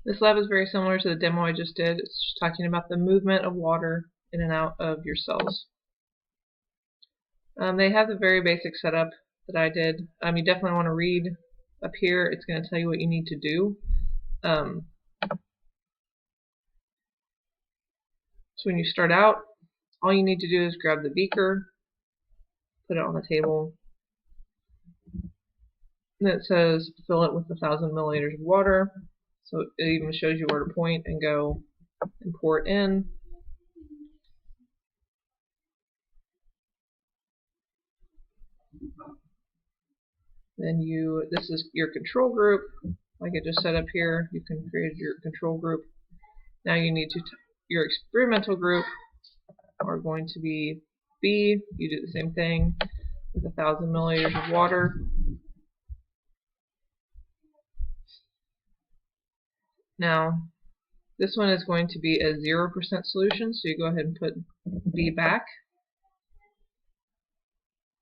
This lab is very similar to the demo I just did. It's just talking about the movement of water in and out of your cells. They have the very basic setup that I did. You definitely want to read up here. It's going to tell you what you need to do. So when you start out, all you need to do is grab the beaker, put it on the table. And it says fill it with 1,000 milliliters of water. So it even shows you where to point and go and pour it in. Then this is your control group. Like I just set up here, you can create your control group. Now you need to, your experimental group are going to be B. You do the same thing with 1,000 milliliters of water. Now, this one is going to be a 0% solution, so you go ahead and put B back.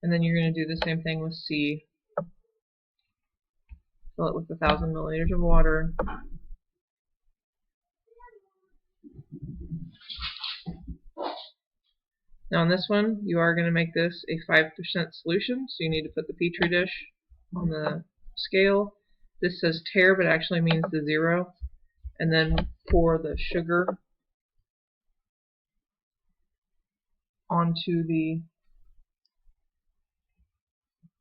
And then you're going to do the same thing with C. Fill it with 1,000 milliliters of water. Now on this one, you are going to make this a 5% solution, so you need to put the petri dish on the scale. This says tare, but actually means the 0. And then pour the sugar onto the...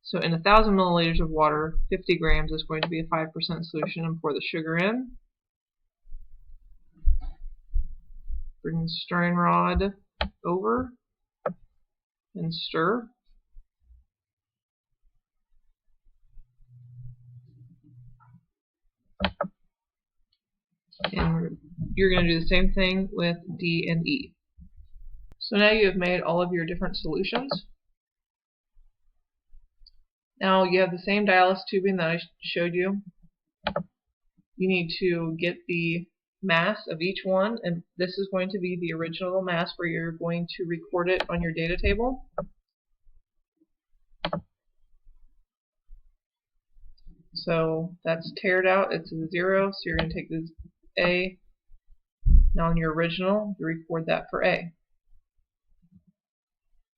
So in 1,000 milliliters of water, 50 grams is going to be a 5% solution, and pour the sugar in. Bring the stirring rod over and stir. And you're going to do the same thing with D and E. So now you have made all of your different solutions. Now you have the same dialysis tubing that I showed you. You need to get the mass of each one, and this is going to be the original mass where you're going to record it on your data table. So that's tared out, it's a 0, so you're going to take this A. Now on your original, you record that for A.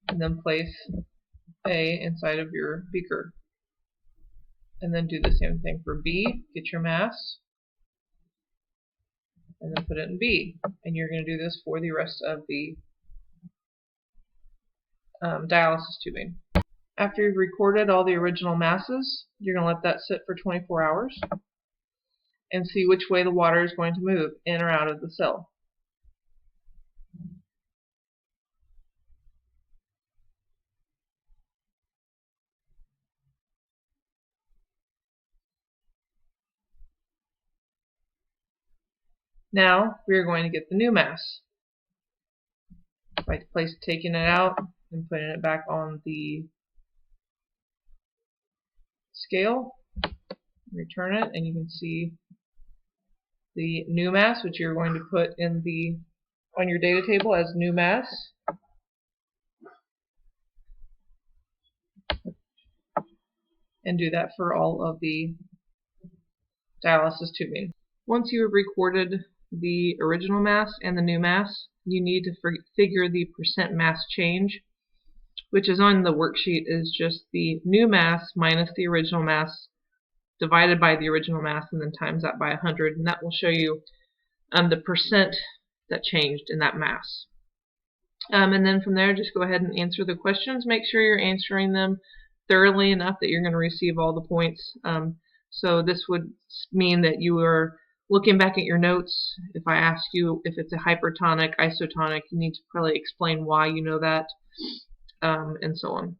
And then place A inside of your beaker. And then do the same thing for B. Get your mass. And then put it in B. And you're going to do this for the rest of the dialysis tubing. After you've recorded all the original masses, you're going to let that sit for 24 hours and see which way the water is going to move, in or out of the cell. Now we are going to get the new mass. By taking it out and putting it back on the scale, return it, and you can see the new mass, which you're going to put in on your data table as new mass. And do that for all of the dialysis tubing. Once you have recorded the original mass and the new mass, you need to figure the percent mass change, which is on the worksheet, is just the new mass minus the original mass divided by the original mass and then times that by 100, and that will show you the percent that changed in that mass. And then from there, just go ahead and answer the questions. Make sure you're answering them thoroughly enough that you're going to receive all the points. So this would mean that you are looking back at your notes. If I ask you if it's a hypertonic, isotonic, you need to probably explain why you know that, and so on.